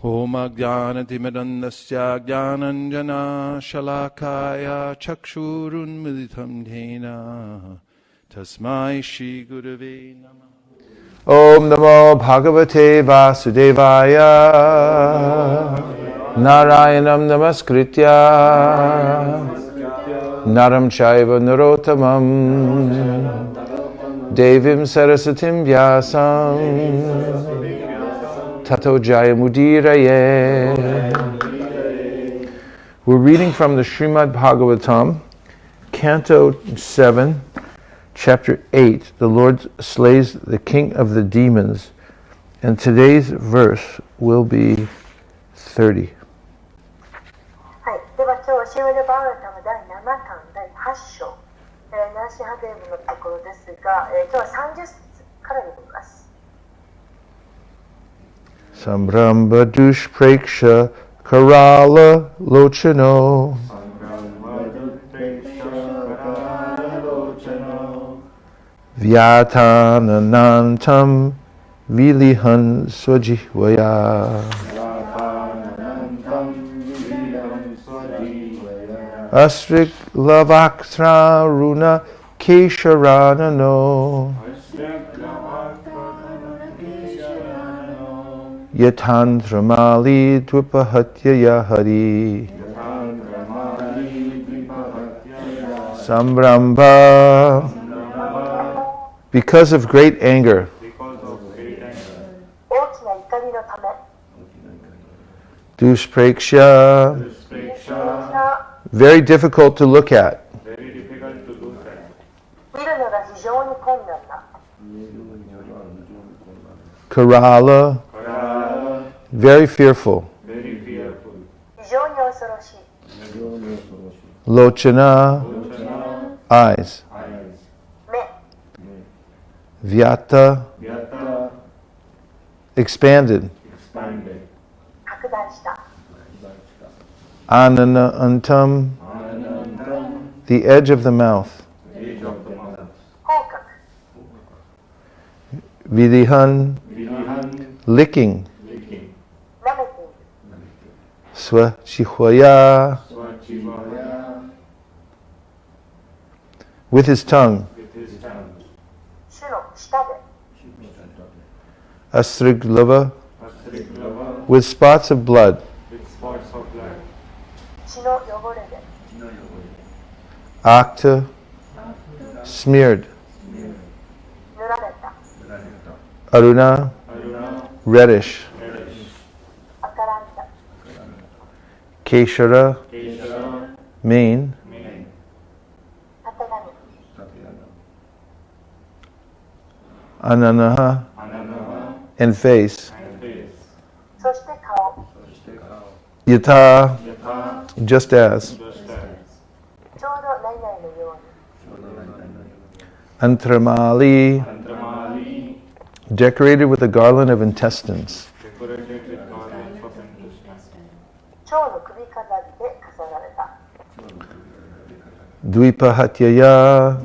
Om Ajnanatimidandasya Jnananjana Shalakaya Chakshurunmilitam Dhena Tasmai Shri Gurave Namah. Om Namo Bhagavate Vasudevaya Narayanam Namaskritya Naram Chaiva Narotamam Devim Sarasatim Vyasam Tato Jayamudiraye. We're reading from the Srimad Bhagavatam, Canto 7, Chapter 8. The Lord slays the king of the demons. And today's verse will be 30. はい、では今日はシリマド・バーガタム第7巻第8章、ナーシハデーブのところですが、今日は30節から読みます。Sambramba dushpreksha karala lochano Vyatananantam vilihan swajihvaya Astrik lavaktra runa kesharanano Yatantramali dvipahatya hari Sambramba. Because of great anger. Dushpreksha. Very difficult to look at. Karala. Very fearful. Lochana. Eyes. Vyata. Expanded. Anana antam. The edge of the mouth. Vidihan. Licking. Swachihvaya. With his tongue. Astriglava. With spots of blood. Akta. Smeared. Aruna. Reddish. Keshara. Mane. Ananaha. And face. Yata. Just as. Antramali. Decorated with a garland of intestines. Dvipahatyaya.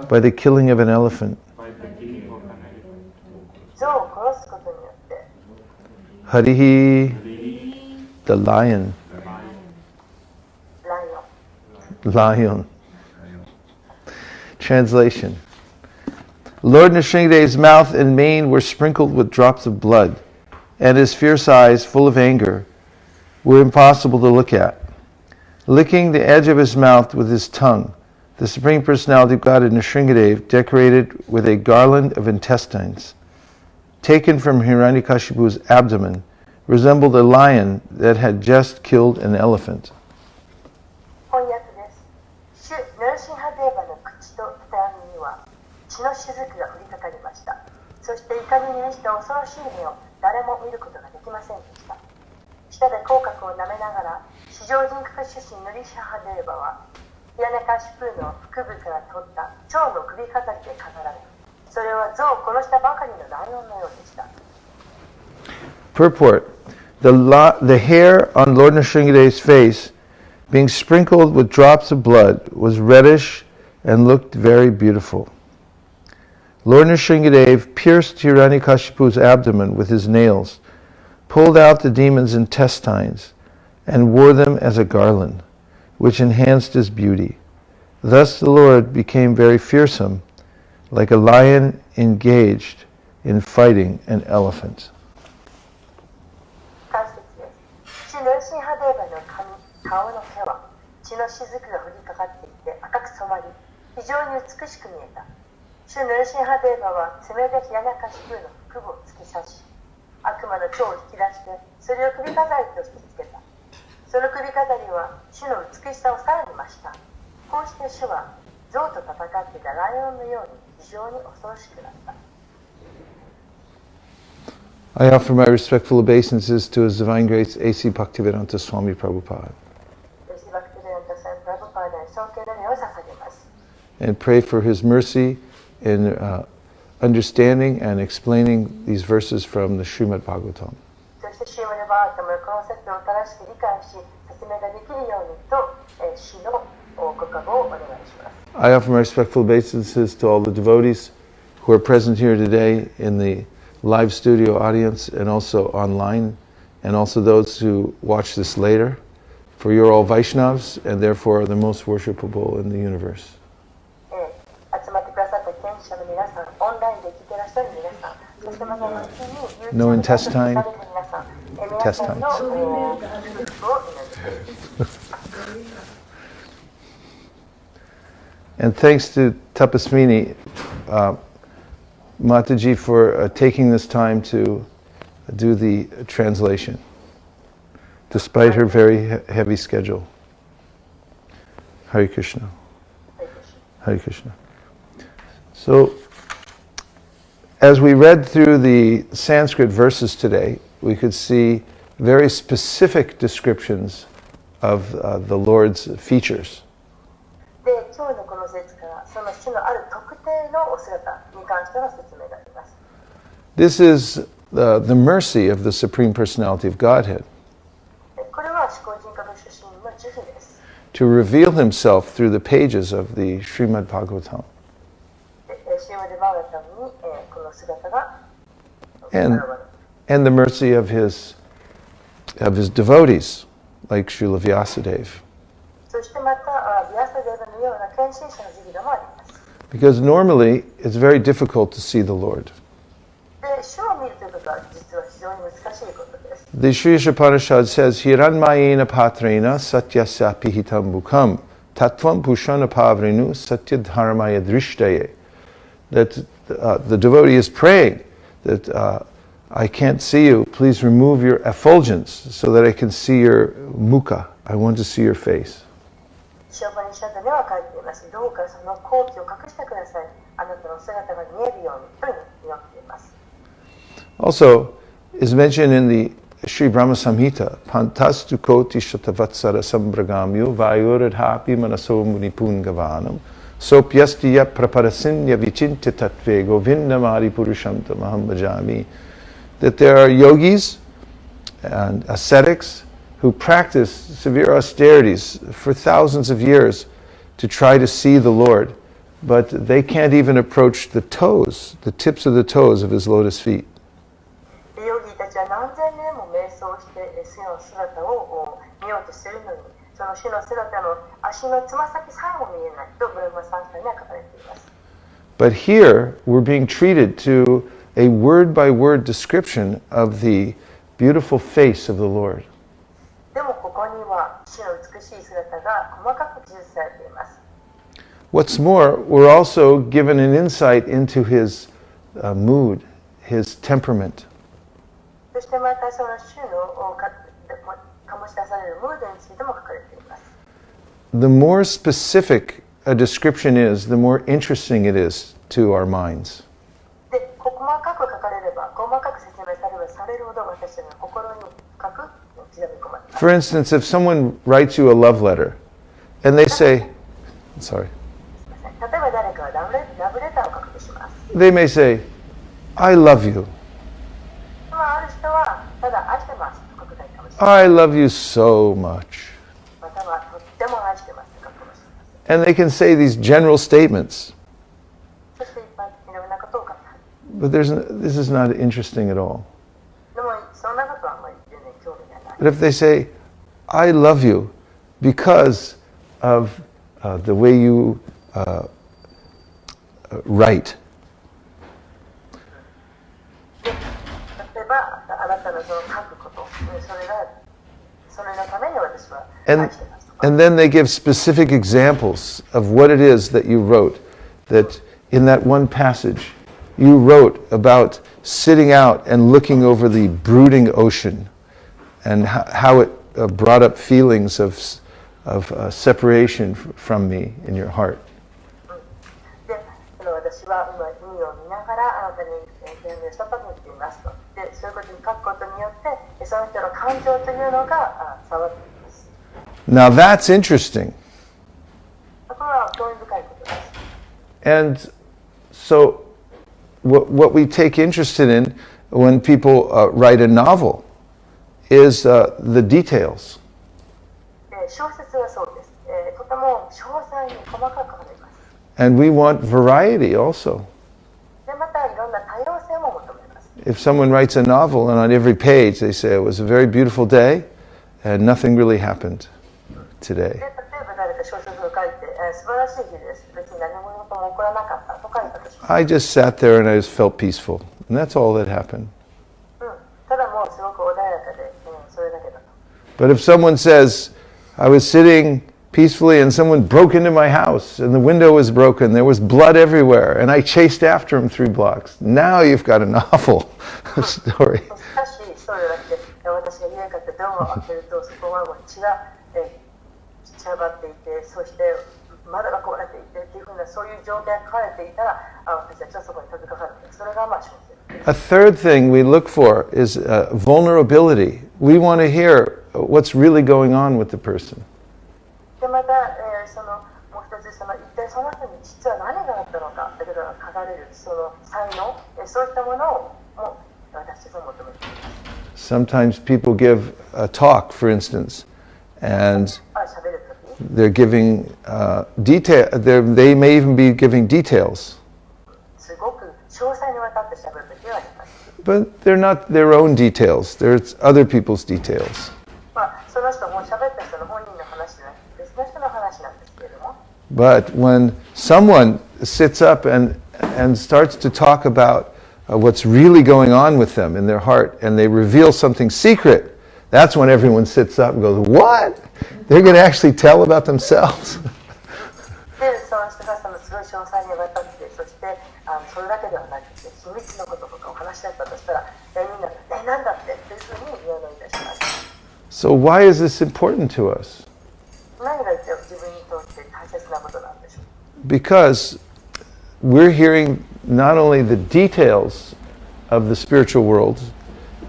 By the killing of an elephant. Harihi. The lion. Lion. Translation. Lord Nrsingadev's mouth and mane were sprinkled with drops of blood, and his fierce eyes, full of anger, were impossible to look at. Licking the edge of his mouth with his tongue, the Supreme Personality of God Nrsingadev, decorated with a garland of intestines, taken from Hiranyakashipu's abdomen, resembled a lion that had just killed an elephant. Purport. The hair on Lord Nrsingadev's face, being sprinkled with drops of blood, was reddish and looked very beautiful. Lord Nrsingadev pierced Hiranyakashipu's abdomen with his nails, pulled out the demon's intestines and wore them as a garland, which enhanced his beauty. Thus the Lord became very fearsome, like a lion engaged in fighting an elephant. 関節です。主の神派デーバの顔の毛は血の雫が降りかかっていて赤く染まり、非常に美しく見えた。主の神派デーバは爪でひらなかし空の腹部を突き刺し、悪魔の蝶を引き出して、それを首飾りとしてつけた。その首飾りは主の美しさをさらに増した。こうして主は象と戦っていたライオンのように非常に恐ろしくなった。I offer my respectful obeisances to His Divine Grace A.C. Bhaktivedanta Swami Prabhupada and pray for His mercy in understanding and explaining these verses from the Srimad Bhagavatam. I offer my respectful obeisances to all the devotees who are present here today in the live studio audience and also online, and also those who watch this later, for you're all Vaishnavas and therefore are the most worshipable in the universe. No intestines. And thanks to Tapaswini Mataji for taking this time to do the translation, despite her very heavy schedule. Hare Krishna. Hare Krishna. So, as we read through the Sanskrit verses today, we could see very specific descriptions of the Lord's features. This is the mercy of the Supreme Personality of Godhead to reveal Himself through the pages of the Srimad Bhagavatam. And the mercy of His devotees, like Srila Vyasadeva. Because normally it's very difficult to see the Lord. The Sri Upanishad says, Hiranmayena patrena satyasya pihitam bukham tatvam pushana pavrinu satyadharmaya drishtaye. That the devotee is praying that I can't see you, please remove your effulgence so that I can see your mukha. I want to see your face. Also, is mentioned in the Sri Brahma Samhita, Pantastu koti shatavatsara sambragamyo vayuradhapi manaso munipungavanam sopyastiya praparasinya vichintya tattve govindamari purusham tamaham bhajami. That there are yogis and ascetics who practice severe austerities for thousands of years to try to see the Lord, but they can't even approach the toes, the tips of the toes of His lotus feet. But here we're being treated to a word-by-word description of the beautiful face of the Lord. What's more, we're also given an insight into His mood, His temperament. The more specific a description is, the more interesting it is to our minds. For instance, if someone writes you a love letter and they say, they may say, I love you. I love you so much. And they can say these general statements. But this is not interesting at all. 全然興味がない。 But if they say, I love you because of the way you write. で例えばあなたのその書くこと、それのために私は愛してますとか。 And then they give specific examples of what it is that you wrote. That in that one passage, you wrote about sitting out and looking over the brooding ocean and how it brought up feelings of separation from me in your heart. で、私は海を見ながらあなたに手紙をしたと言っていますと。で、そういうことに書くことによってその人の感情というのが伝わっています。 Now that's interesting. これは興味深いことです。 And so what we take interest in when people write a novel is the details. 小説はそうです。とても詳細に細かく書かれます。 And we want variety also. で、またいろんな多様性も求めます。 If someone writes a novel and on every page they say it was a very beautiful day and nothing really happened で、 today. 例えば誰か小説を書いて、素晴らしい日です。別に何事も起こらなかったと書いたとします。 I just sat there and I just felt peaceful. And that's all that happened. ただもうすごく穏やかで、それだけだと。 But if someone says, I was sitting peacefully and someone broke into my house and the window was broken, there was blood everywhere, and I chased after him 3 blocks. Now you've got a novel story. しかし、そうじゃなくて、私が家に帰ってドアを開けると、そこはもう血が散らばっていて、そして窓が壊れていてっていうふうなそういう状況が書かれていたら、私たちはそこに飛びかかる。それがまあ小説。 A third thing we look for is vulnerability. We want to hear what's really going on with the person. でまた、そのもう一つ一体その人に実は何があったのかだけど書かれるその才能、そういったものをも私たちは求めています。 Sometimes people give a talk, for instance, and 喋るとき they're giving detail. They may even be giving details, すごく詳細にわたって喋るときはあります。 but they're not their own details. They're other people's details. その人も喋った人の本人の話じゃなくて別の人の話なんですけれども。 But when someone sits up and starts to talk about what's really going on with them in their heart, and they reveal something secret, that's when everyone sits up and goes, "What? They're going to actually tell about themselves?" で、その人がそのすごい詳細にわたって、そしてそれだけではなくて秘密のこととかお話だったとしたら、みんななんだってというふうに言わないいたします。 So why is this important to us? 何が自分にとって大切なことなんでしょう。 Because we're hearing not only the details of the spiritual world,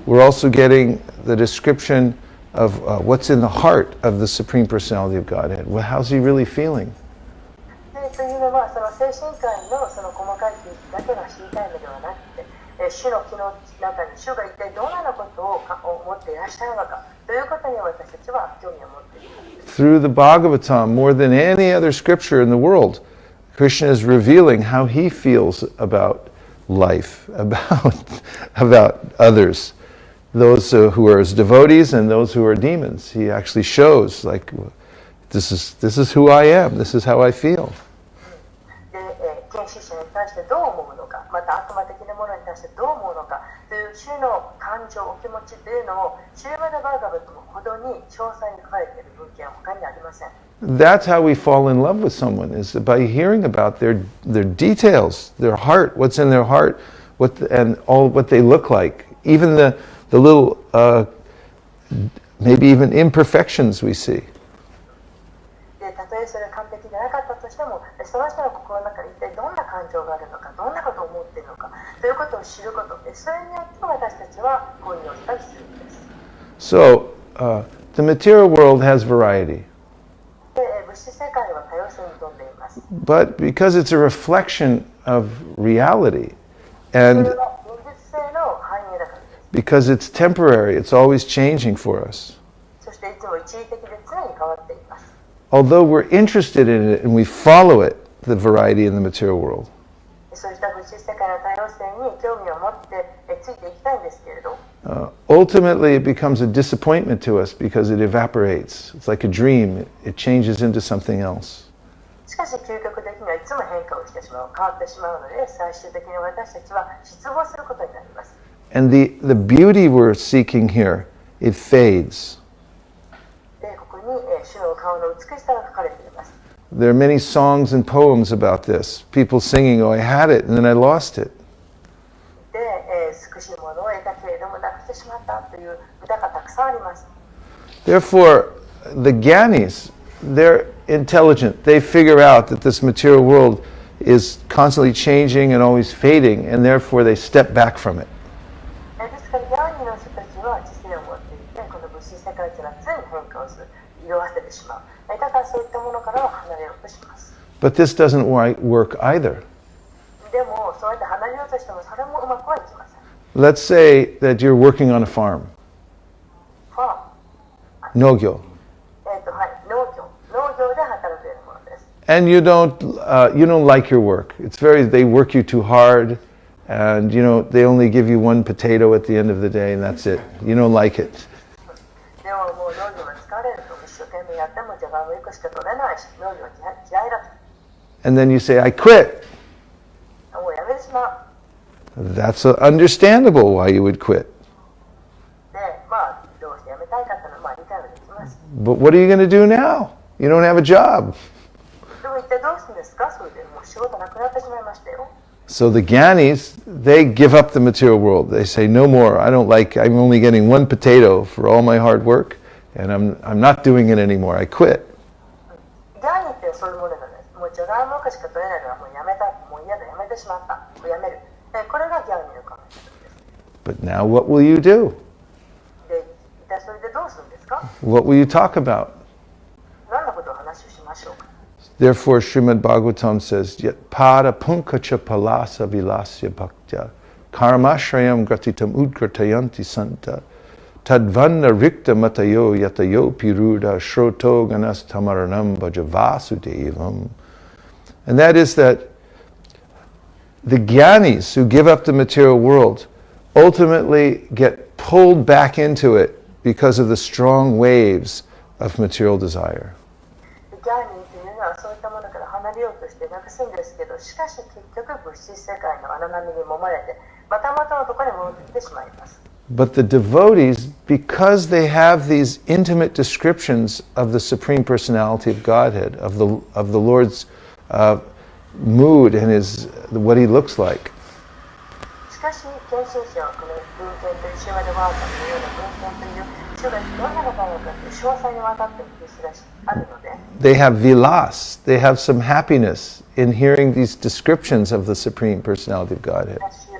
we're also getting the description of what's in the heart of the Supreme Personality of Godhead. Well, how's he really feeling? というのは、その精神界のその細かい記憶だけが知りたいのではなくて、主の気の中に主が一体どのようなことを思っていらっしゃるのかということに私たちは興味を持っています。 Through the Bhagavatam, more than any other scripture in the world, Krishna is revealing how he feels about life, about others, those who are his devotees and those who are demons. He actually shows, like, this is who I am, this is how I feel. で、見識者に対してどう思うのか、また悪魔的なものに対してどう思うのかという主の感情、お気持ちというのをシューマダ・バーガバトムほどに詳細に書かれている文献は他にありません。 That's how we fall in love with someone, is by hearing about their details, their heart, what's in their heart, and all what they look like, even the little maybe even imperfections we see. で、たとえそれが完璧でなかったとしても、その人の心の中に一体どんな感情があるのか、どんなことを思っているのかということを知ること、それによって私たちは恋に落ちたりするんです。 So, the material world has variety. で、物質世界は多様性に富んでいます。 But because it's a reflection of reality, それ and は現実性の反映だからです。 because it's temporary, it's always changing for us. そしていつも一時的で常に変わっています。 Although we're interested in it and we follow it, the variety in the material world, そうした物質世界の多様性に興味を持ってついていきたいんですけれど、ultimately it becomes a disappointment to us because it evaporates. It's like a dream. It changes into something else. しかし究極的にはいつも変化をしてしまう、変わってしまうので、最終的に私たちは失望することになります。And the beauty we're seeking here, it fades. で、ここに主の顔の美しさが書かれています。There are many songs and poems about this. People singing, "Oh, I had it, and then I lost it." で、美しいものを得たけれどもなくしてしまったという歌がたくさんあります。Therefore, the Gyanis, they're intelligent. They figure out that this material world is constantly changing and always fading, and therefore they step back from it. ですから、ギャーニーの人たちは知性を持っていて、この物質世界というのは常に変化をする、色あせてしまう。だからそういったものからは離れようとします。But this doesn't work either. でも、そうやって離れようとしても、それもうまくはいきません。Let's say that you're working on a farm. ファーム。農業. はい、農業で働くようなものです。And you don't like your work. They work you too hard, and they only give you one potato at the end of the day, and that's it. You don't like it. でももう農業が疲れると一生懸命やってもじゃがいも1個しか取れないし、農業嫌いだと。And then you say, "I quit." もうやめてしまう。That's understandable why you would quit. で、どうしてやめたいかっていうのは理解はできます。But what are you going to do now? You don't have a job. でも一体どうするんですか？それでもう仕事なくなってしまいましたよ。So the Gyanis, they give up the material world. They say, "No more. I'm only getting one potato for all my hard work, and I'm not doing it anymore. I quit." ギャーニーってそういうものなんです。もうじゃがいもしか取れないからもうやめた、もう嫌だ、やめてしまった、もうやめる。これがギャーニーの考え方です。But now what will you do? で、一体それでどうするんですか？ What will you talk about? 何のことを話をしましょうか？ Therefore, Srimad Bhagavatam says, "Yat pada punkacha palasa vilasya bhaktya karmashrayam gratitam udgratayanti santa tadvanna rikta matayo yatayo piruda shroto ganas tamaranam bhajavasudevam." And that is that the Gyanis who give up the material world ultimately get pulled back into it because of the strong waves of material desire. ギャーニーというのはそういったものから離れようとしてなくすんですけど、しかし結局物質世界の荒波に揉まれてまたまたのところに戻ってきてしまいます。But the devotees, because they have these intimate descriptions of the Supreme Personality of Godhead, of the Lord's mood and what He looks like, しかし、献身者はこの文献というシュマドワーカのような文献という主がどんな方なのかという詳細にわかっているらしあるので、they have vilas, they have some happiness in hearing these descriptions of the Supreme Personality of Godhead. 主に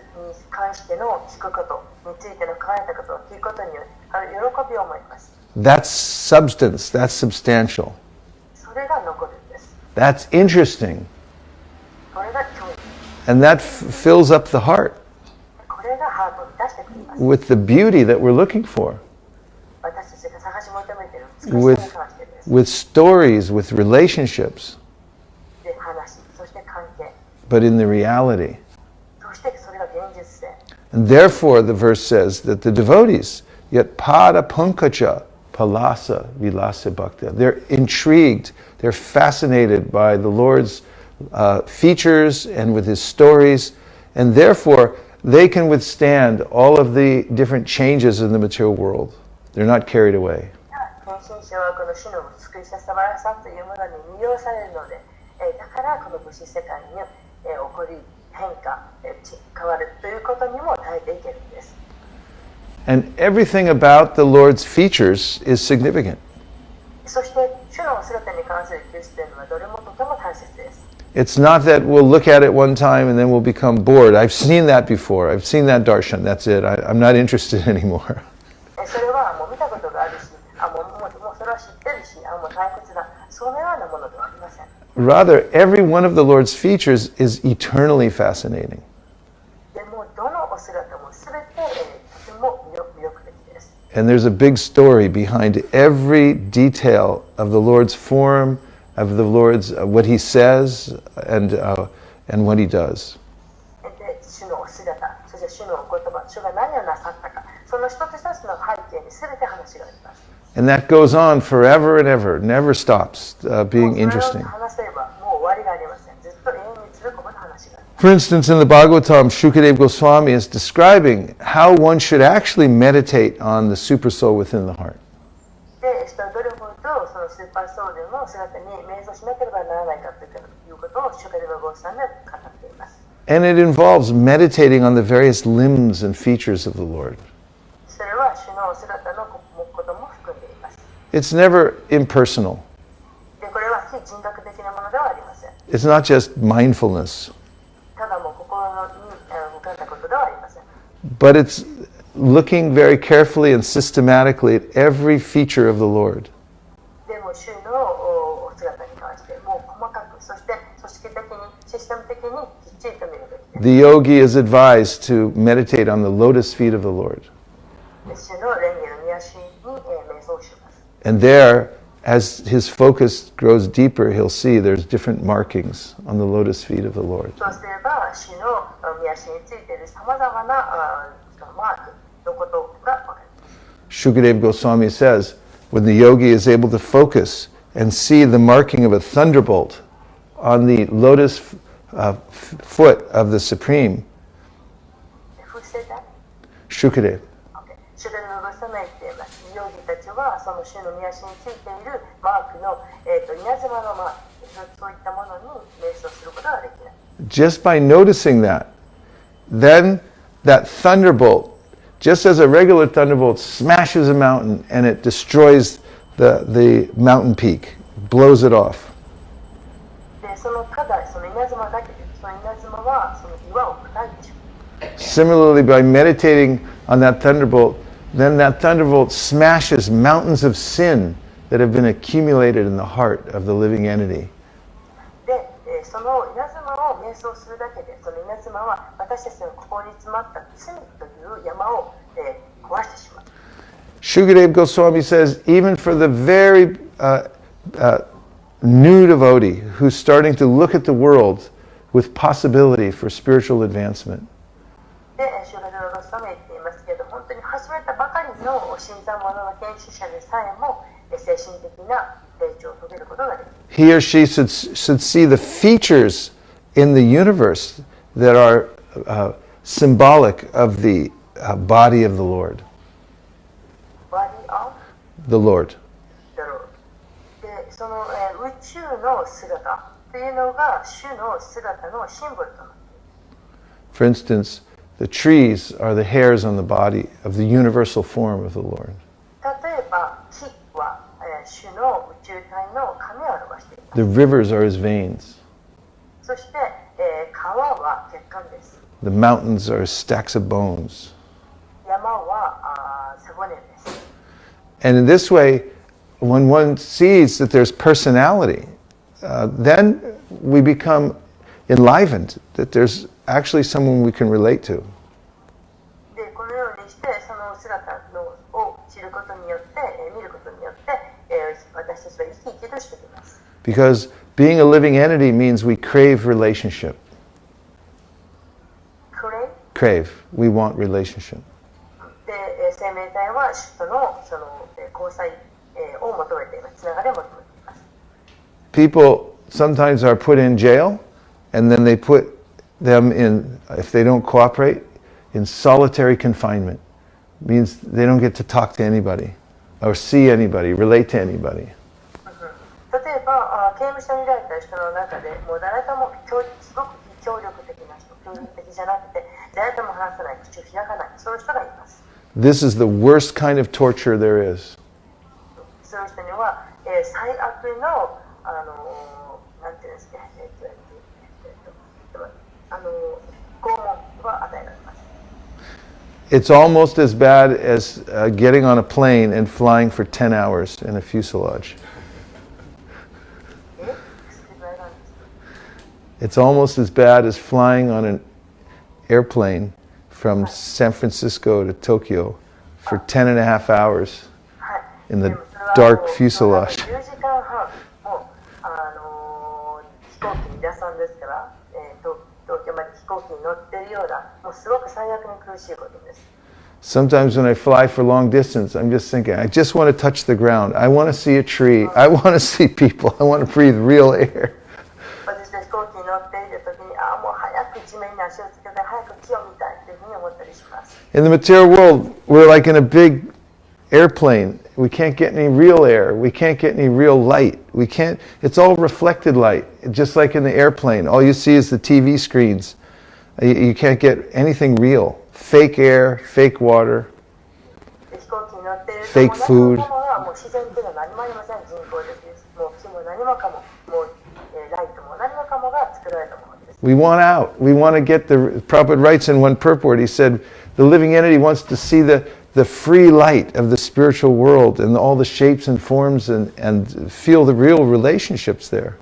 関しての聞くことについての考えたことを聞くことにより喜びを思います。That's substance, that's substantial. それが残るんです。That's interesting. これが興味。And that fills up the heart これがハートを満たしてくれます。 with the beauty that we're looking for, 私たちが探し求めている美しさに関してです。with stories, with relationships, で、話、そして関係、 but in the reality. そしてそれが現実性。And therefore, the verse says that the devotees, yet pada punkacha palasa vilasa bhakta, they're intrigued, they're fascinated by the Lord's features and with His stories, and therefore they can withstand all of the different changes in the material world. They're not carried away. 献身者はこの主の美しさ、素晴らしさというものに魅了されるので、だからこの物質世界に起こり変化、変わるということにも耐えていけるんです。And everything about the Lord's features is significant. そして主の姿に関する記述というのはどれもとても大切です。It's not that we'll look at it one time and then we'll become bored. I've seen that before. I've seen that darshan. That's it. I'm not interested anymore. それはもう見たことがあるし、もうそれは知ってるし、もう退屈だ。そのようなものではありません。Rather, every one of the Lord's features is eternally fascinating. でもどのお姿もすべてとても魅力的です。And there's a big story behind every detail of the Lord's form, of the Lord's what He says and what He does. で、主のお姿、そして主のお言葉、主が何をなさったか、そその一つ一つの背景に全て話があります。And that goes on forever and ever, never stops being interesting. For instance, in the Bhagavatam, Shukadeva Goswami is describing how one should actually meditate on the Supersoul within the heart. And it involves meditating on the various limbs and features of the Lord. It's never impersonal. It's not just mindfulness. But it's looking very carefully and systematically at every feature of the Lord. The yogi is advised to meditate on the lotus feet of the Lord. And there, as his focus grows deeper, he'll see there's different markings on the lotus feet of the Lord. Shukadeva Goswami says, when the yogi is able to focus and see the marking of a thunderbolt on the lotus foot of the Supreme, Shukadeva. Just by noticing that, then that thunderbolt, just as a regular thunderbolt smashes a mountain and it destroys the mountain peak, blows it off. Similarly, by meditating on that thunderbolt, then that thunderbolt smashes mountains of sin that have been accumulated in the heart of the living entity. Shukadeva Goswami says, even for the very new devotee who's starting to look at the world with possibility for spiritual advancement, he or she should see the features in the universe that are symbolic of the body of the Lord. The Lord. For instance, the trees are the hairs on the body of the universal form of the Lord. The rivers are his veins. The mountains are stacks of bones. And in this way, when one sees that there's personality, then we become enlivened, that there's actually someone we can relate to. Because being a living entity means we crave relationship. Crave. We want relationship. People sometimes are put in jail, and then they put them in, if they don't cooperate, in solitary confinement. Means they don't get to talk to anybody, or see anybody, relate to anybody. This is the worst kind of torture there is. It's almost as bad as getting on a plane and flying for 10 hours in a fuselage. It's almost as bad as flying on an airplane from San Francisco to Tokyo for 10 and a half hours in the dark fuselage. Sometimes when I fly for long distance, I'm just thinking, I just want to touch the ground. I want to see a tree. I want to see people. I want to breathe real air. 私たち飛行機に乗っている時に、もう早く地面に足をつけて早く木を見たいというふうに思ったりします。In the material world, we're like in a big airplane. We can't get any real air. We can't get any real light. We can't. It's all reflected light, just like in the airplane. All you see is the TV screens. You can't get anything real. Fake air, fake water, fake food. We want out. We want to get the Prabhupada writes in one purport. He said, the living entity wants to see the free light of the spiritual world and all the shapes and forms and feel the real relationships there.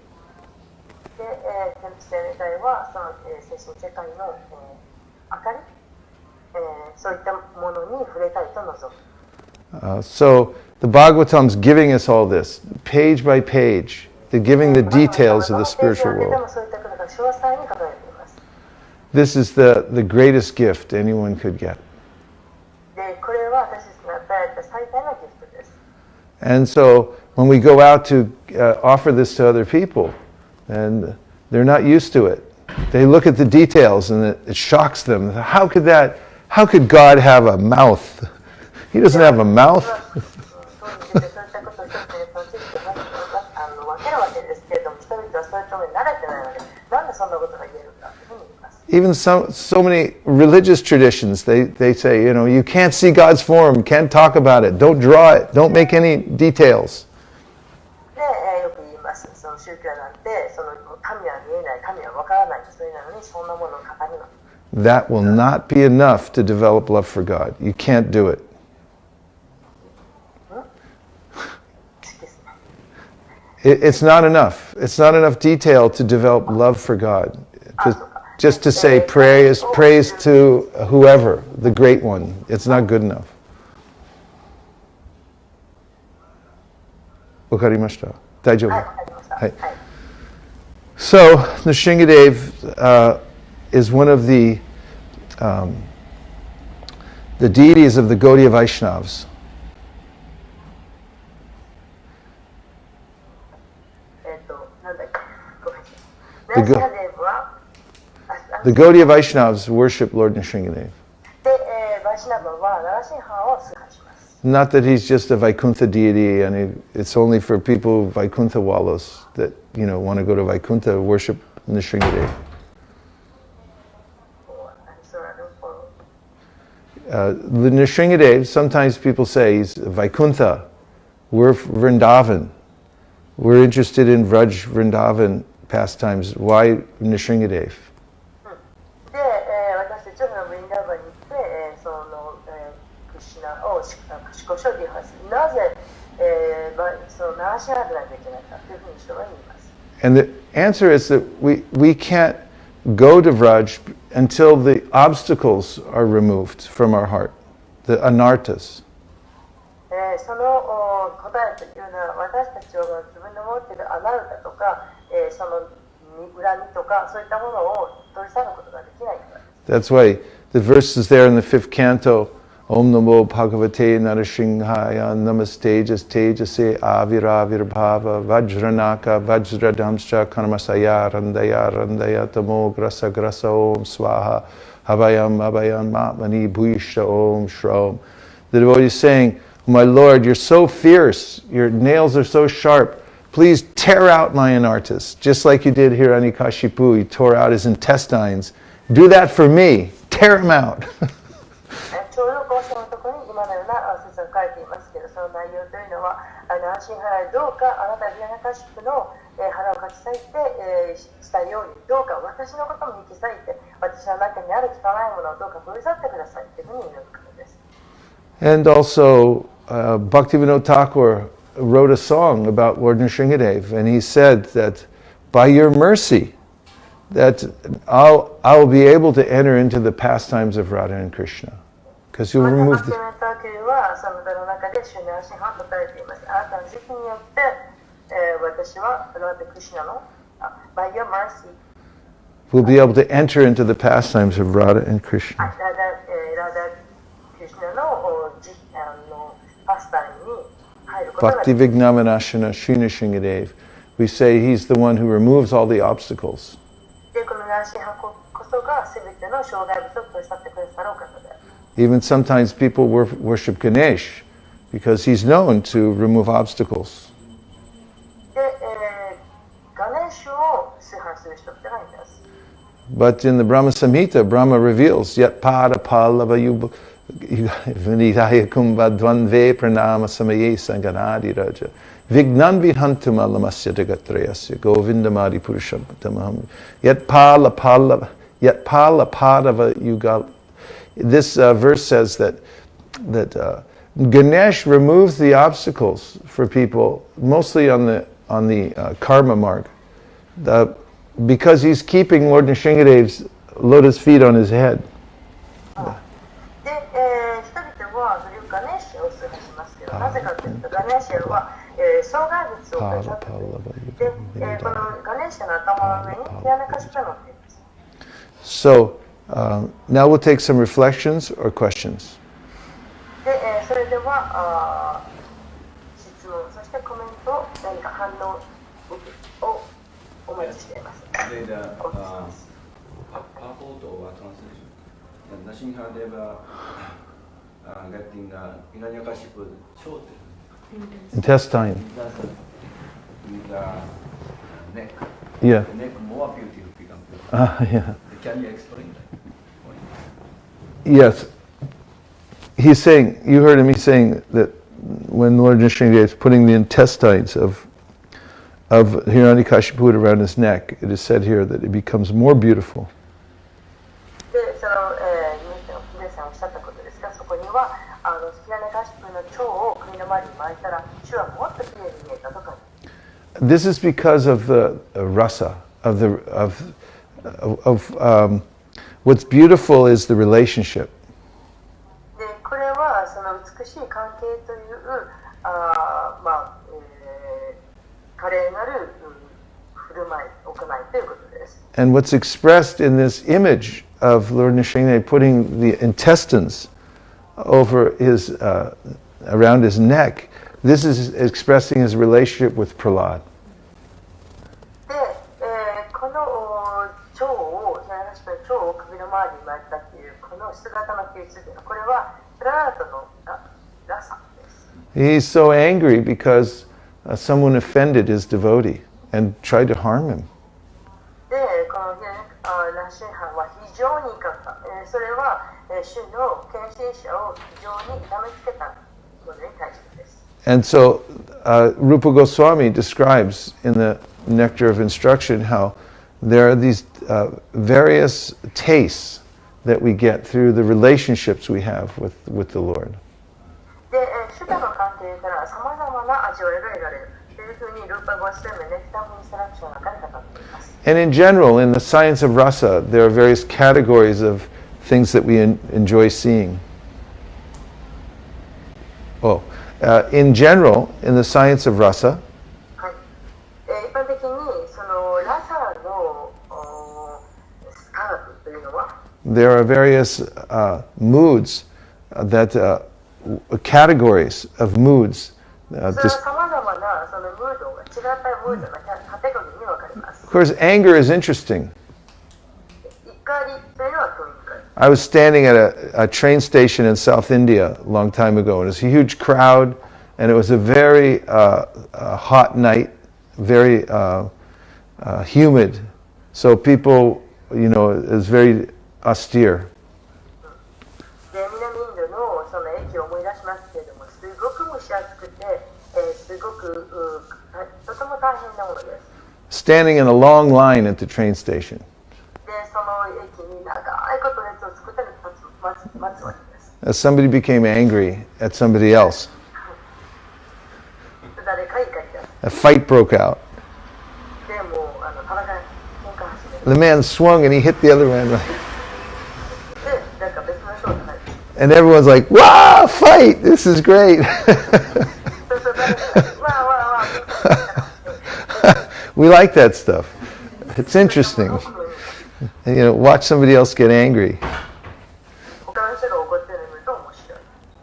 So the Bhagavatam's giving us all this, page by page. They're giving the details of the spiritual world. This is the greatest gift anyone could get. And so when we go out to offer this to other people, and they're not used to it, they look at the details and it shocks them. How could God have a mouth? He doesn't have a mouth. Even so many religious traditions, they say, you can't see God's form, can't talk about it, don't draw it, don't make any details. That will not be enough to develop love for God. You can't do it. It's not enough. It's not enough detail to develop love for God. Just to say praise to whoever, the great one. It's not good enough. Wakarimashita. Daijoubu. So, Nrsingadev is one of the deities of the Gaudiya Vaishnavas. The Gaudiya Vaishnavas worship Lord Nrsingadev. Not that he's just a Vaikuntha deity and it's only for people, Vaikuntha Walos, that want to go to Vaikuntha worship Nrsingadev. The Nrsingadev, sometimes people say he's Vaikuntha. We're Vrindavan. We're interested in Vraj Vrindavan pastimes. Why Nrsingadev? And the answer is that we can't go to Vraj until the obstacles are removed from our heart, the anarthas. That's why the verse is there in the 5th canto. Om Namo Bhagavate Narasimhaya Namaste Tejase Aviravirbhava Vajranaka Vajradamscha Karmasaya Randaya Tamo Grasa Grasa Om Swaha Abhayam Matmani Bhuisha Om Shrom. The devotee is saying, my Lord, you're so fierce, your nails are so sharp, please tear out my anarthas, just like you did Hiranyakashipu, you tore out his intestines. Do that for me, tear him out. And also, Bhaktivinoda Thakur wrote a song about Lord Nrsingadev, and he said that by your mercy, that I'll be able to enter into the pastimes of Radha and Krishna, because you'll remove the... By your mercy, we'll be able to enter into the pastimes of Radha and Krishna. クリシュナのパスタに入ることがBhakti Vignamanashana Shrina Shingadev. We say he's the one who removes all the obstacles. で、このナーシンハこそが全ての障害物を取り去ってくださるお方である。Even sometimes people worship Ganesh because he's known to remove obstacles. で、ガネーシュを崇拝する人ってないんです。But in the Brahma Samhita, Brahma reveals, Yat pada pallava vinidaya kumbhadvanve pranama samaye sanganadi raja. Vignan vihantum alamasya jagatrayasya govindamadi purusham tamaham. Yat pala padava yugal. This verse says that Ganesh removes the obstacles for people, mostly on the karma marg. Because he's keeping Lord Nrsingadev's lotus feet on his head. で、人々はそれをガネーシュを崇拝しますけど、なぜかというとガネーシュは、障害物を取り去ってで、このガネーシュの頭の上にヒラナカシパが乗っています。So now we'll take some reflections or questions. で、それでは質問、そしてコメント、何か反応をお待ちしています。Purport or translation. Nrsingadeva getting Hiranyakashipu short Intestine. With the neck. Yeah. The neck more beautiful become. Yeah. Can you explain that? Yes. He's saying, you heard him, he's saying that when Lord Nrsingadeva is putting the intestines of Hiranyakashipu around his neck, it is said here that it becomes more beautiful. で、その、皆さんおっしゃったことですが、そこにはヒラナカシプの腸を首の周りに巻いたら、手はもっときれいに見えたとか。This is because of the rasa, what's beautiful is the relationship. で、これはその美しい関係という華麗なる振る舞い、行いということです。And what's expressed in this image of Lord Nrsingadeva putting the intestines over around his neck, this is expressing his relationship with Prahlad. で、この腸を、ヒラナカシプの腸を首の周りに巻いたというこの姿の記述というのは、これはプラートのラサです。He's so angry because someone offended his devotee and tried to harm him. で、このナシンハは非常に怒った。それは主の献身者を非常に痛めつけたものに対してです。And so Rupa Goswami describes in the Nectar of Instruction how there are these various tastes that we get through the relationships we have with the Lord. で、主との関係からさまざまな味わいが得られるというふうにルーパ・ゴスワミネクター・インストラクションの中で語っています。And in general, in the science of rasa, there are various categories of things that we enjoy seeing. In general, in the science of rasa, はい。一般的にそのラサの科学というのは there are various moods categories of moods. それはさまざまなそのムードが違ったムードがカテゴリーに分かれます。Of course, anger is interesting. 怒りというのは興味深い。I was standing at a train station in South India a long time ago, and it was a huge crowd, and it was a very hot night, very humid. So people, it was very austere. で、南インドのその駅を思い出しますけれども、すごく蒸し暑くて、すごくとても大変なものです。Standing in a long line at the train station. で、その駅に長いこと列を作ったり待つわけです。As somebody became angry at somebody else. 誰か怒り出す。A fight broke out. でも戦い、喧嘩始める。 The man swung and he hit the other man. で、なんか別の人を叩いて。And everyone's like, wow, fight! This is great. We like that stuff. It's interesting. And, watch somebody else get angry.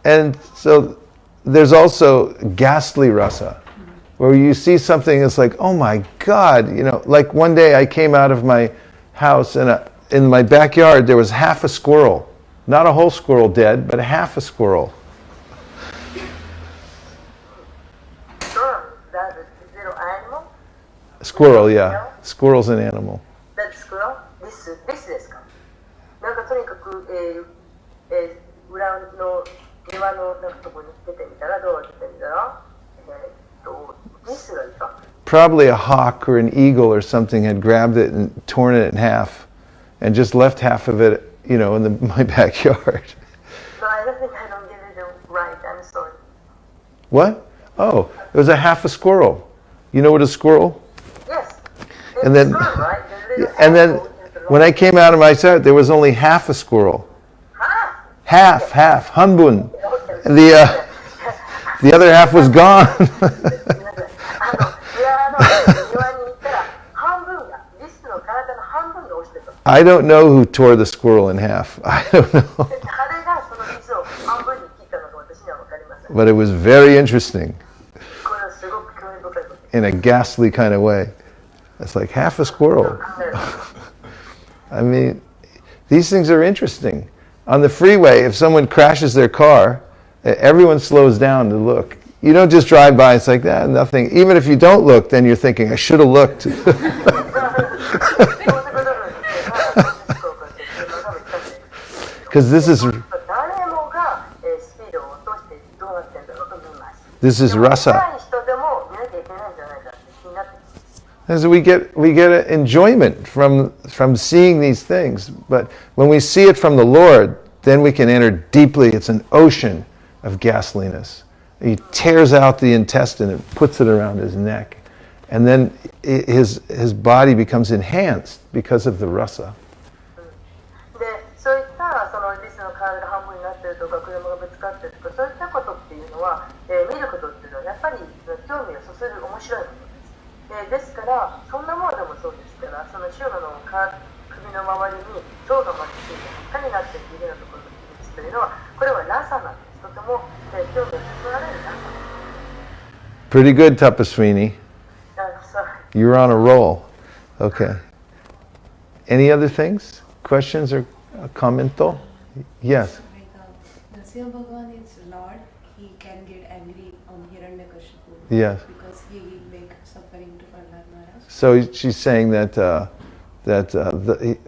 And so there's also ghastly rasa, where you see something that's like, oh my God, like one day I came out of my house and in my backyard there was half a squirrel. Not a whole squirrel dead, but half a squirrel. Squirrel, yeah. Squirrel's an animal. That squirrel? This ですか？なんかとにかく、裏の庭のなんかとこに出てみたら、どう出てみたら、this がいた。Probably a hawk or an eagle or something had grabbed it and torn it in half and just left half of it, in my backyard. No, I don't think I don't get it right. I'm sorry. What? Oh, it was a half a squirrel. You know what a squirrel? Yes. And then, squirrel, right? and then when I came out of my side, there was only half a squirrel. Half, hanbun. The other half was gone. I don't know who tore the squirrel in half. I don't know. But it was very interesting. In a ghastly kind of way. It's like half a squirrel. I mean, these things are interesting. On the freeway, if someone crashes their car, everyone slows down to look. You don't just drive by, it's like, nothing. Even if you don't look, then you're thinking, I should have looked. Because this is rasa. As we get an enjoyment from seeing these things, but when we see it from the Lord, then we can enter deeply. It's an ocean of ghastliness. He tears out the intestine and puts it around his neck, and then his body becomes enhanced because of the rasa. そういったそのリスの体が半分になっているとか車がぶつかっているとかそういったことっていうのは、見ることっていうのはやっぱり興味をそそる面白いものです。ですからそんなものでもそうですからそのシューマの首の周りに象が巻きついて真っ赤になっている指のところの秘密というのはこれはラサなんです。とても、興味をそそられるラサ。Pretty good, Tapaswini. You're on a roll. Okay. Any other things? Questions or commento? Yes. Srimad Bhagavan is Lord. He can get angry on Hiranyakashipu. Yes. Because he will make suffering to Prahlad Maharaj. So she's saying that the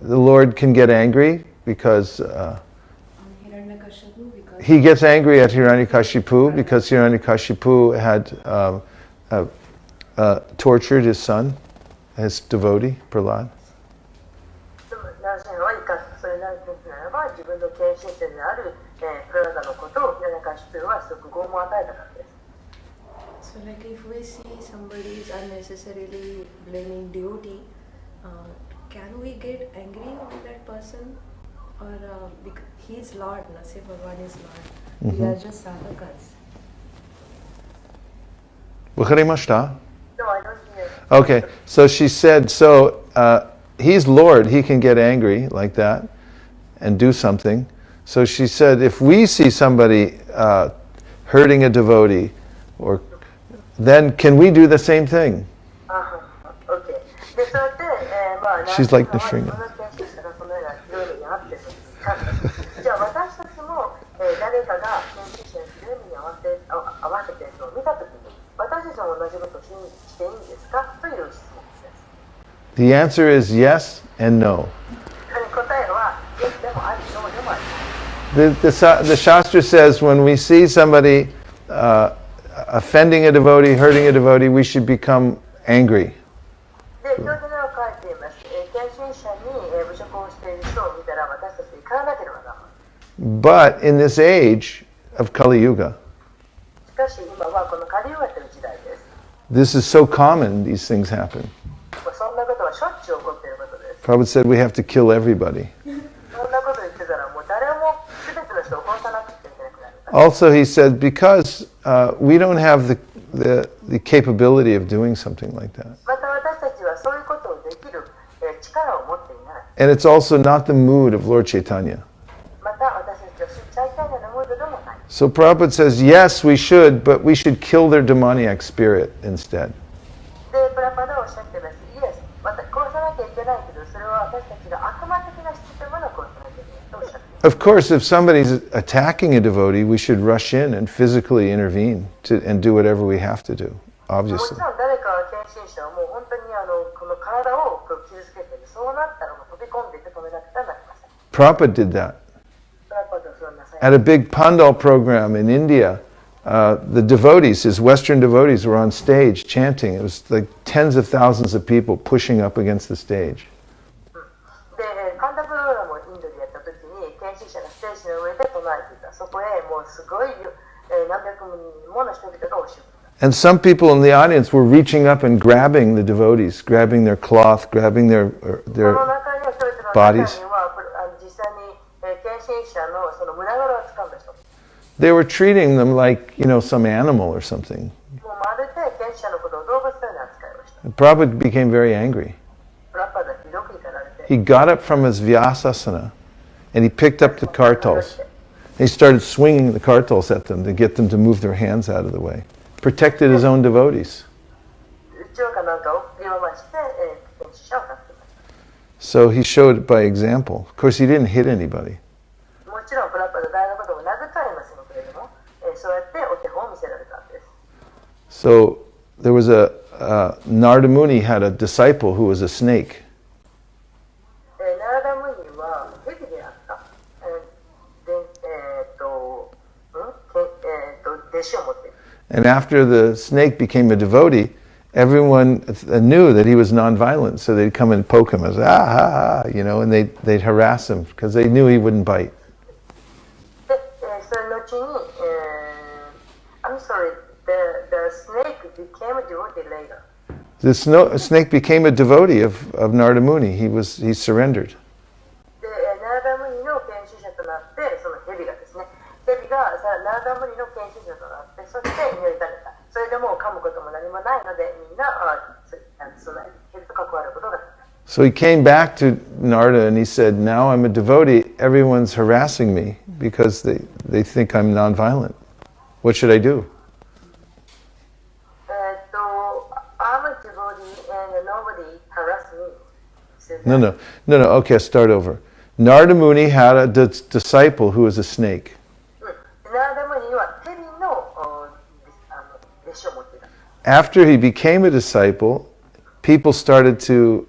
Lord can get angry because he gets angry at Hiranyakashipu because Hiranyakashipu had tortured his son, his devotee, Prahlad. So like if we see somebody is unnecessarily blaming devotee, can we get angry on that person? Or because he is Lord, Nasi Bhagavan is Lord. We are just sadhakas. Vakarimashita? No, I don't hear. Okay, so she said, he's Lord, he can get angry like that and do something. So she said, if we see somebody hurting a devotee, then can we do the same thing? Okay. She's like Nishringa. The answer is yes and no. The Shastra says when we see somebody offending a devotee, hurting a devotee, we should become angry. But in this age of Kali Yuga, this is so common, these things happen. Prabhupada said we have to kill everybody. Also, he said, because we don't have the capability of doing something like that. And it's also not the mood of Lord Chaitanya. So Prabhupada says, yes, we should, but we should kill their demoniac spirit instead. で、プラパダはおっしゃってます。イエス、また殺さなきゃいけないけど、それは私たちが悪魔的な質というものを殺さなきゃいけないとおっしゃってます。Of course, if somebody's attacking a devotee, we should rush in and physically intervene and do whatever we have to do, もち obviously. ろん誰かが献身者をもう本当にこの体を傷つけてる。そうなったらもう飛び込んでいって止めなくてはなりません。 Prabhupada did that. プラパダはそうなさい At a big Pandal program in India, the devotees, his Western devotees, were on stage chanting. It was like tens of thousands of people pushing up against the stage. で、パンダプログラムをインドでやった時に献身者がステージの上で唱えていた。そこへもうすごい何百人もの人々が押し寄せた。 And some people in the audience were reaching up and grabbing the devotees, grabbing their cloth, grabbing their その中には人々の中 bodies. には実際に献身者のその胸ぐらを掴んだ人。 They were treating them like, some animal or something. もうまるで献身者のことを動物のように扱いました。 Prabhupada became very angry. プラパダひどく怒られて。 He got up from his vyasasana and he picked up the kartals. He started swinging the kartals at them to get them to move their hands out of the way. Protected his own devotees. うちわかなんかを振り回して献身者を助けました。 So he showed it by example. Of course, he didn't hit anybody. もちろんプラパダ誰のことも殴ってはいませんけれども、そうやってお手本を見せられたんです。 So there was Narada Muni had a disciple who was a snake. ナラダムニは蛇であった。弟子を持っている。 And after the snake became a devotee, everyone knew that he was nonviolent. So they'd come and poke him as, and they'd harass him because they knew he wouldn't bite. で、その後に、I'm sorry, the snake became a devotee later. The snake became a devotee of Narada Muni. He surrendered. で、ナラダムニの献身者となって、その蛇がですね、蛇がナラダムニの献身者となって、そして祈りたれた。それでもう噛むことも何もないので、みんなその蛇と関わることができた。 So he came back to Narada and he said, now I'm a devotee, everyone's harassing me because they think I'm nonviolent. What should I do? I'm a devotee and nobody harassed me. Said No, that. no. Okay, start over. Narada Muni had a disciple who was a snake. ナラダムニは蛇の弟子を持っていた。 After he became a disciple, people started to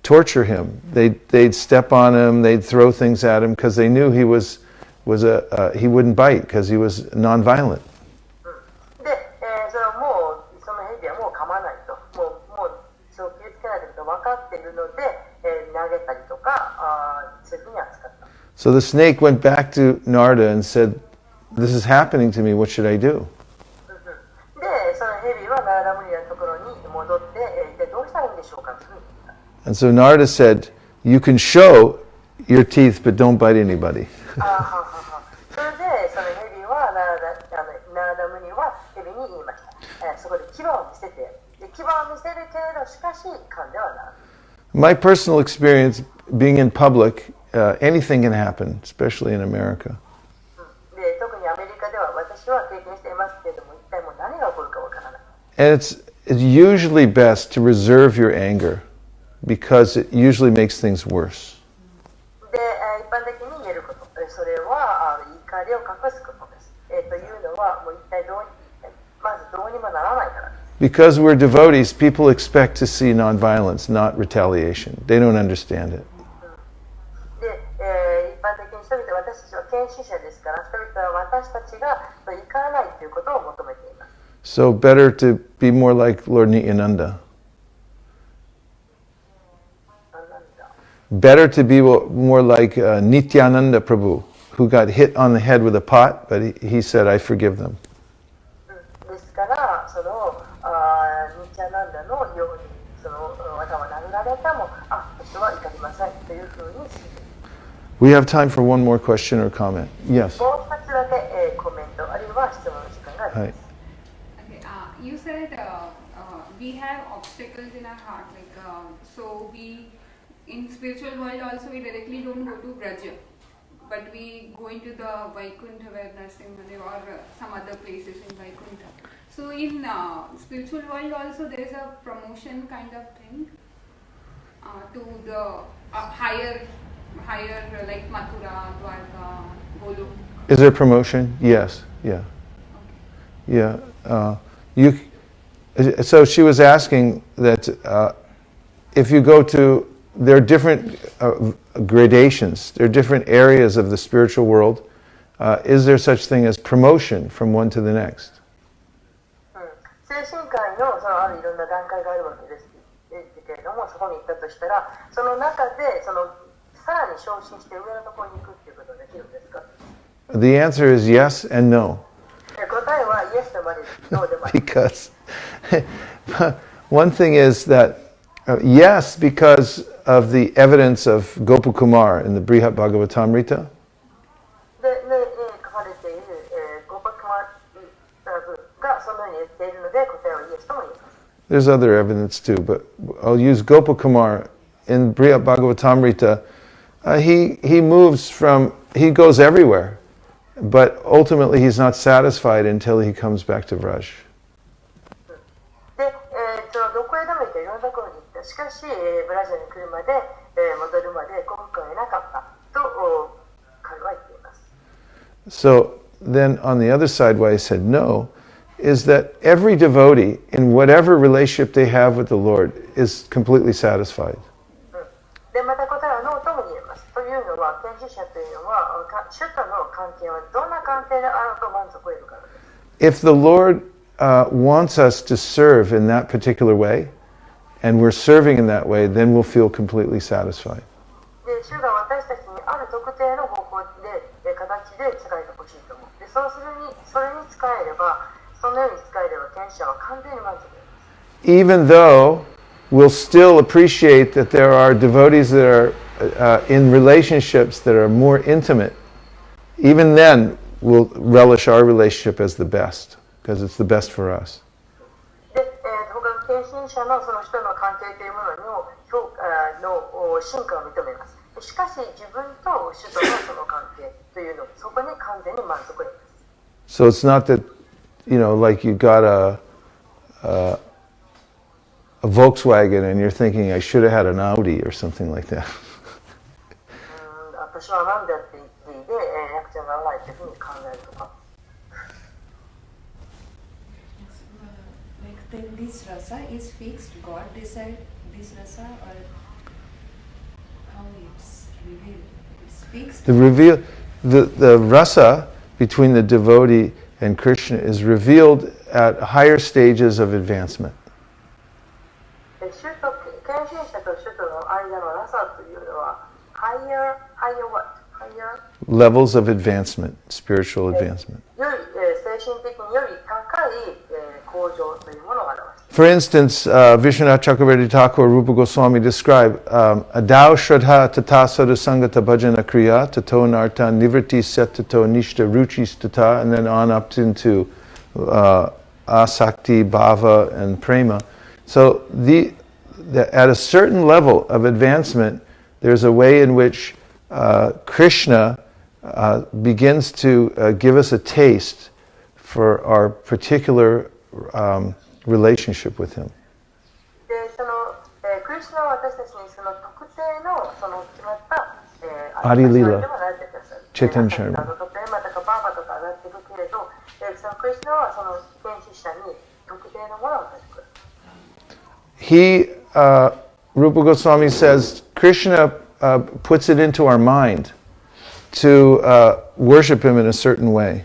torture him. They'd step on him, they'd throw things at him because they knew he wouldn't bite because he was nonviolent. で、それはもうその蛇はもう噛まないと、もうそう気をつけないということが分かっているので、投げたりとかそういうふうに扱った。 So the snake went back to Narada and said, this is happening to me, what should I do? で、その蛇はナラダムニのところに戻って、でどうしたらいいんでしょうかというふうに言った。 And so Narada said, you can show your teeth, but don't bite anybody. それでその蛇はナラダムニは蛇に言いました。そこで牙を見せて、で牙を見せるけれどしかし噛んではならない。 My personal experience being in public, anything can happen, especially in America. で特にアメリカでは私は経験していますけれども、一体もう何が起こるかわからない。 And it's usually best to reserve your anger because it usually makes things worse. で、一般的に言えること、それは怒りを隠すことです。というのはもう一体まずどうにもならないからです。 Because we're devotees, people expect to see nonviolence, not retaliation. They don't understand it. で、一般的に人々は私たちは献身者ですから、人々は私たちが怒らないということを求めています。 So better to be more like Lord Nityananda. Better to be more like Nityananda Prabhu, who got hit on the head with a pot, but he said, I forgive them. ですから、そのニチャナンダのようにその頭を殴られたも、私は怒りませんというふうにしている。 We have time for one more question or comment. Yes. もう2つだけ、コメントあるいは質問の時間があります。はい。 Okay, you said we have obstacles in our heart, so we in spiritual world also we directly don't go to Braja. but we go into the Vaikuntha where Narasimha or some other places in Vaikuntha. So in spiritual world also there is a promotion kind of thing to the higher like Mathura, Dwarka, Golok. Is there promotion? Yes. Yeah. Okay. Yeah. So she was asking that if you go to, there are different gradations, there are different areas of the spiritual world. Is there such thing as promotion from one to the next? 精神界のあるいろんな段階があるわけですけれども、そこに行ったとしたら、その中でさらに昇進して上のところに行くっていうことができるんですか？ The answer is yes and no. 答えはイエスでもあり、ノーでもあり。Because one thing is that yes, because of the evidence of Gopakumar in the Srimad Bhagavatam 7.8.30. で、書かれているゴパクマがそのように言っているので、答えはイエスとも言います。There's other evidence too, but I'll use Gopakumar in Srimad Bhagavatam 7.8.30. He moves from, he goes everywhere, but ultimately he's not satisfied until he comes back to Vraj. で、どこへでも行っていろんなところに行った。しかし、ブラジルに来るまで、戻るまで幸福は得なかったと彼は言っています。So then on the other side, why I said no, is that every devotee, in whatever relationship they have with the Lord, is completely satisfied. で、また答えはノーとも言えます。というのは、献身者というのは、主との関係はどんな関係であろうと満足を得るからです。If the Lord wants us to serve in that particular way, and we're serving in that way, then we'll feel completely satisfied. で、主が私たちにある特定の方法で、形で使えてほしいと思う。で、それに使えれば、そのように使えれば、献身者は完全に満足です。Even though we'll still appreciate that there are devotees that are in relationships that are more intimate, even then we'll relish our relationship as the best, because it's the best for us. で、他の献身者のその人の関係というものの進化を認めます。しかし自分と主とのその関係というの、そこに完全に満足を得ます。So it's not that, like you got a Volkswagen and you're thinking I should have had an Audi or something like that. 私は何だって言っていて、なくちゃならないというふうに考えるとか。Like then this rasa is fixed. God decide this rasa or how it's revealed. It's fixed. The rasa between the devotee and Krishna is revealed at higher stages of advancement. 主と献身者と主との間のラサというのは higher what? Higher Levels of advancement, spiritual advancement. より精神的により高い向上というものを表しています。For instance, Vishwanath Chakravarti Thakur Rupa Goswami describe Adao Shraddha Tata Sadhusangata Bhajana Kriya Tato Narta Nivriti Setato Nishta Ruchi Stata, and then on up into Asakti, Bhava, and Prema. So at a certain level of advancement, there's a way in which Krishna begins to give us a taste for our particular relationship with him. で、クリシュナは私たちにその特定のその決まったアリリラ、チェタンシャルマ、とかまたかバーバとか上がっていくけれど、そのクリシュナはその献身者に特定のものを与えてくれる。Rupa Goswami says, Krishna puts it into our mind to worship him in a certain way.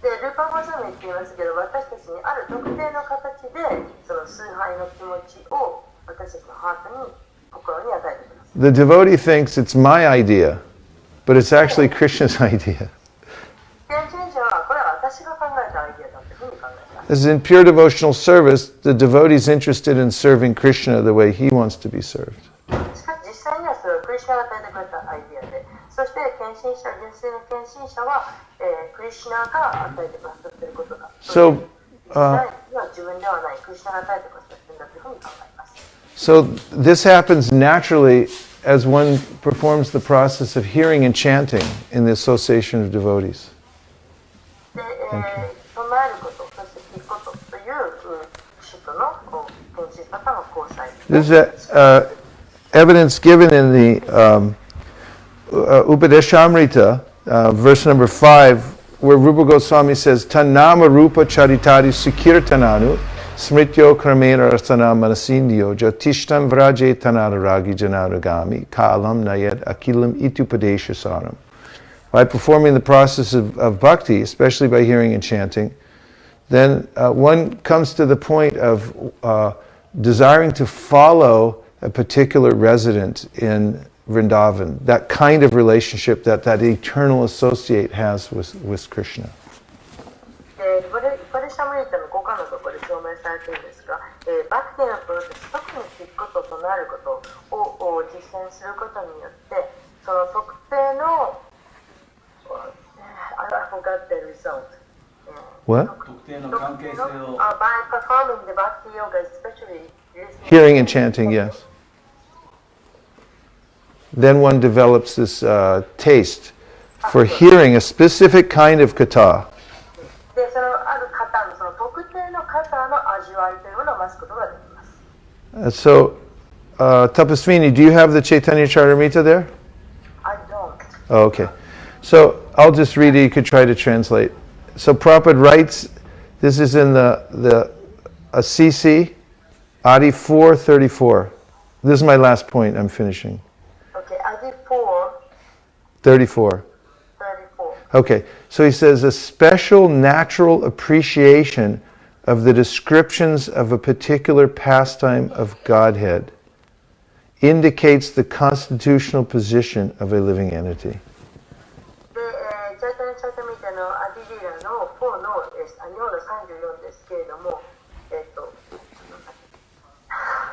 で、ルーパーゴスワミって言いますけど、私たちにある特定の形でその崇拝の気持ちを私たちのハートに、心に与えてください。The devotee thinks it's my idea, but it's actually Krishna's idea. 献身者はこれは私が考えたアイデアだというふうに考えます。As in pure devotional service, the devotee is interested in serving Krishna the way he wants to be served. しかし実際にはそれはクリシュナが与えてくれたアイデアで、そして献身者、純粋な献身者は、クリシュナが与えてくださっていることだ。So, 実際には自分ではないクリシュナが与えてくださっているんだというふうに考えます。So this happens naturally as one performs the process of hearing and chanting in the association of devotees. で、唱えること、そして聞くことという主との天使方の交際。There's evidence given in the Upadeshamrita, verse number 5, where Rupa Goswami says, Tanama Rupa Charitari Sukirtananu Smrityo Kramena Rasana Manasindyo Jatishtam Vraje Tanaragi Janaragami Kalam Nayed Akilam Itupadesha Saram. By performing the process of bhakti, especially by hearing and chanting, then one comes to the point of desiring to follow a particular resident in Vrindavan, that kind of relationship that eternal associate has with Krishna. パレシャムリータの5巻のところで証明されているんですが、バクティのプロセス、特に聞くこと、唱えることを実践することによって、その特定のI forgot the result. What? By performing the bhakti yoga, especially Hearing and chanting, yes. Then one develops this taste for hearing a specific kind of katha. で、そのある方のその特定の方の味わいというのを増すことができます。So, Tapasvini, do you have the Chaitanya Charitamrita there? I don't. Oh, okay. So I'll just read it. You could try to translate. So Prabhupada writes, this is in the CC, Adi 4:34. This is my last point. I'm finishing. Okay, Adi 4. 34. 34. Okay. So he says a special natural appreciation of the descriptions of a particular pastime of Godhead indicates the constitutional position of a living entity. チャイタニチャイタミタのアディリーラの4の2の34ですけれども、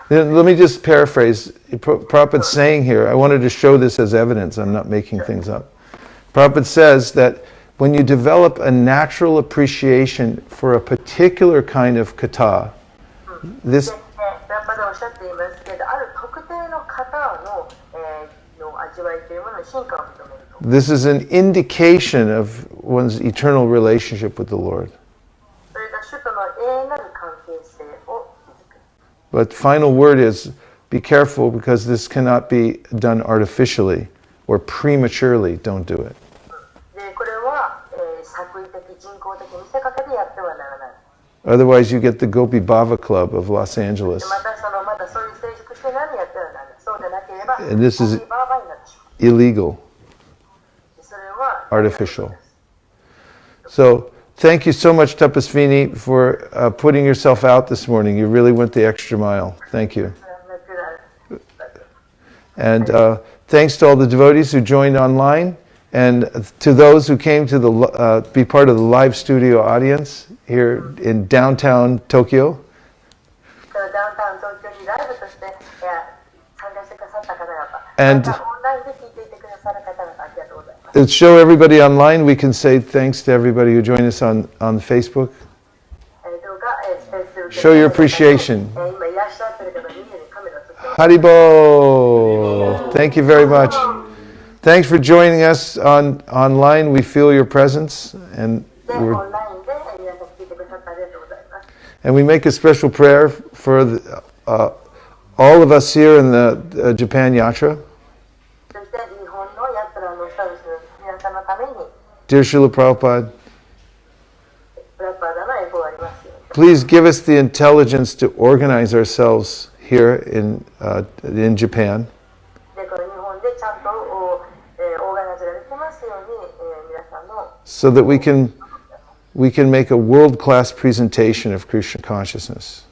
Let me just paraphrase. Prabhupada's saying here, I wanted to show this as evidence. I'm not making things up. Prabhupada says that when you develop a natural appreciation for a particular kind of katha, this... ラッパでおっしゃっていますけど、ある特定の方の味わいというものに進化を認めると。This is an indication of one's eternal relationship with the Lord. それが主との永遠なる関係性を築く。But the final word is, be careful because this cannot be done artificially or prematurely. Don't do it. で、これは、作為的、人工的、見せかけでやってはならない。Otherwise you get the Gopi Bhava Club of Los Angeles. またそういう成熟して何やってはならない。そうでなければ、 And this is ゴピバーバになってしまう。 illegal, それは artificial. So thank you so much, Tapasvini, for putting yourself out this morning. You really went the extra mile. Thank you. And thanks to all the devotees who joined online, and to those who came to be part of the live studio audience here in downtown Tokyo. And to show everybody online, we can say thanks to everybody who joined us on Facebook. Show your appreciation. Haribo! Thank you very much. Thanks for joining us online. We feel your presence, and we make a special prayer for all of us here in the Japan Yatra. Dear Srila Prabhupada, please give us the intelligence to organize ourselves here in Japan, so that we can make a world-class presentation of Krishna consciousness.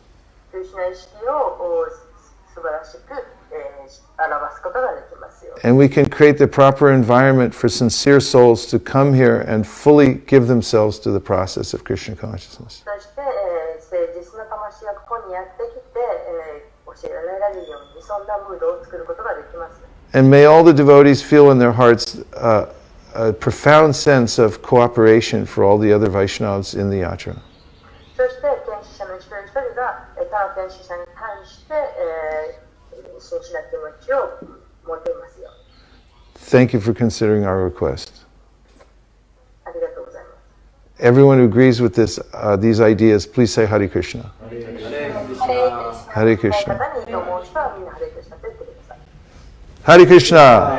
And we can create the proper environment for sincere souls to come here and fully give themselves to the process of Krishna consciousness. And may all the devotees feel in their hearts a profound sense of cooperation for all the other Vaishnavas in the yatra. 思っていますよ。 Thank you for considering our request. ありがとうございます。 Everyone who agrees with these ideas, please say Hare Krishna. Hare Krishna. 方にいいと思う人はみんなハレクリシナと言ってください。 Hare Krishna.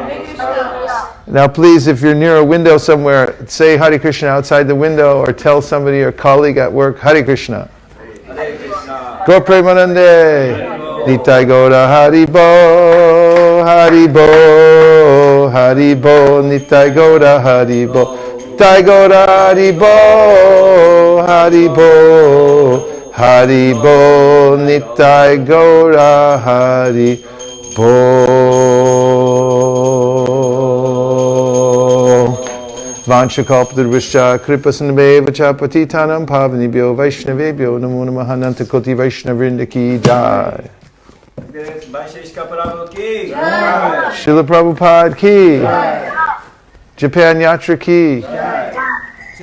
Now please, if you're near a window somewhere, say Hare Krishna outside the window or tell somebody, your colleague at work, Hare Krishna. Go Premanande. Nitai Gaura Haribo, Haribo, Haribo, Nitai Gaura Haribo. Nitai Gaura Haribo, Haribo, Haribo, Nitai Gaura Haribo. Vanchakalpadurvishya kripasnabheva cha patitanam pavanibhyo vaishnavebhyo namo namaha nantakoti vaishnavrinda ki jai. Vaisesika Prabhu ki Srila Prabhupada ki. Japan Yatra ki.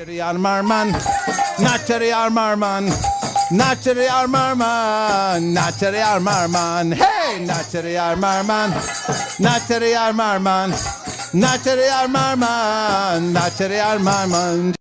Nachari Armarman, Nachari Armarman, Nachari Armarman, Nachari Armarman, hey, Nachari Armarman, Nachari Armarman, Nachari Armarman, Nachari Armarman.